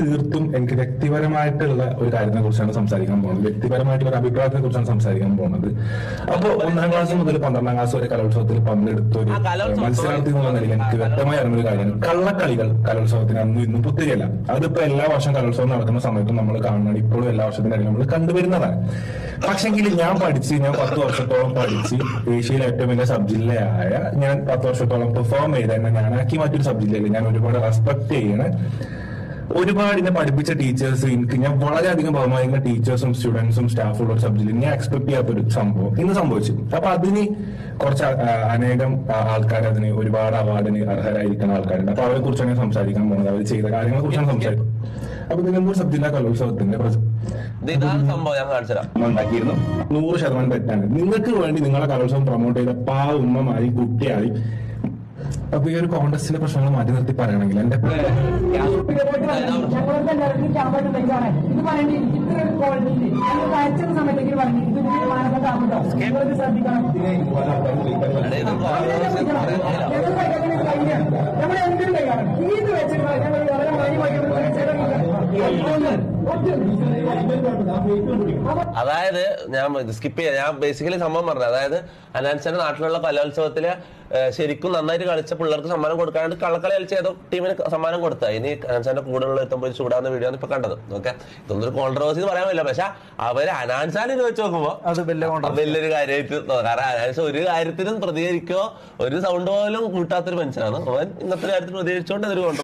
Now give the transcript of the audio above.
തീർത്തും എനിക്ക് വ്യക്തിപരമായിട്ടുള്ള ഒരു കാര്യത്തെ കുറിച്ചാണ് സംസാരിക്കാൻ പോകുന്നത്. വ്യക്തിപരമായിട്ടുള്ള ഒരു അഭിപ്രായത്തെ കുറിച്ചാണ് സംസാരിക്കാൻ പോകുന്നത്. അപ്പോൾ 1ാം ക്ലാസ് മുതൽ 12ാം ക്ലാസ് വരെ കലോത്സവത്തിൽ പങ്കെടുത്ത ഒരു മത്സരാർത്ഥി എന്നുള്ള നിലയിൽ എനിക്ക് വ്യക്തമായി അറിഞ്ഞൊരു കാര്യമാണ്, കള്ളക്കളികൾ കലോത്സവത്തിന് അന്നും ഇന്നും പുത്തിരിയല്ല. അതിപ്പോ എല്ലാ വർഷം കലോത്സവം നടക്കുന്ന സമയത്തും നമ്മൾ കാണുന്നത്, ഇപ്പോഴും എല്ലാ വർഷത്തിനും നമ്മൾ കണ്ടുവരുന്നതാണ്. പക്ഷെങ്കിൽ ഞാൻ 10 വർഷത്തോളം പഠിച്ച് ഏഷ്യയിലെ ഏറ്റവും വലിയ സബ് ജില്ലയായ ഞാൻ 10 വർഷത്തോളം പെർഫോം ചെയ്ത എന്നെ ഞാനാക്കി മറ്റൊരു സബ് ജില്ലയിൽ ഞാൻ ഒരുപാട് റെസ്പെക്ട് ചെയ്യണ, ഒരുപാട് എന്നെ പഠിപ്പിച്ച ടീച്ചേഴ്സ്, ഞാൻ വളരെയധികം ബഹുമാനിക്കുന്ന ടീച്ചേഴ്സും സ്റ്റുഡൻസും സ്റ്റാഫും ഉള്ള ഒരു സബ്ജക്റ്റിൽ ഞാൻ എക്സ്പെക്ട് ചെയ്യാത്തൊരു സംഭവം ഇന്ന് സംഭവിച്ചു. അപ്പൊ അതിന് കുറച്ച് അനേകം ആൾക്കാർ, അതിന് ഒരുപാട് അവാർഡിന് അർഹരായിരിക്കുന്ന ആൾക്കാരുണ്ട്. അപ്പൊ അവരെ കുറിച്ചാണ് ഞാൻ സംസാരിക്കാൻ പോകുന്നത്, അവർ ചെയ്ത കാര്യങ്ങളെ കുറിച്ചാണ് സംസാരിക്കുന്നത്. അപ്പൊ നിലമ്പൂർ സബ് ജില്ലാ കലോത്സവത്തിന്റെ ഉണ്ടാക്കിയിരുന്നു 100% തെറ്റാണ്. നിങ്ങൾക്ക് വേണ്ടി നിങ്ങളെ കലോത്സവം പ്രൊമോട്ട് ചെയ്ത ഉമ്മമായി കുട്ടിയായി. അപ്പൊ ഈ ഒരു കോൺടസ്റ്റിലെ പ്രശ്നങ്ങൾ മാറ്റി നിർത്തി പറയണമെങ്കിൽ എന്റെ അതായത് ഞാൻ സ്കിപ്പ് ചെയ്യാം, ഞാൻ ബേസിക്കലി സംഭവം പറഞ്ഞത്, അതായത് അനാൻസിന്റെ നാട്ടിലുള്ള കലോത്സവത്തില് ശരിക്കും നന്നായിട്ട് കളിച്ച പിള്ളേർക്ക് സമ്മാനം കൊടുക്കാണ്ട് കള്ളക്കളി കളിച്ച ഏതോ ടീമിന് സമ്മാനം കൊടുത്ത. ഇനി അനാൻസാന്റെ കൂടെയുള്ള എത്തുമ്പോൾ ചൂടാവുന്ന വീഡിയോ ആണ് ഇപ്പൊ കണ്ടത്. ഓക്കെ, ഇതൊന്നും ഒരു കോൺട്രവേഴ്സി എന്ന് പറയാൻ പറ്റില്ല. പക്ഷെ അവര് അനാൻസാനെ ചോദിച്ചു നോക്കുമ്പോ അത് വലിയൊരു കാര്യമായിട്ട്, കാരണം അനാൻസ് ഒരു കാര്യത്തിനും പ്രതികരിക്കോ ഒരു സൗണ്ട് പോലും കൂട്ടാത്തൊരു മനുഷ്യനാണ്. അവൻ ഇന്നത്തെ കാര്യത്തിൽ പ്രതികരിച്ചുകൊണ്ട് അതൊരു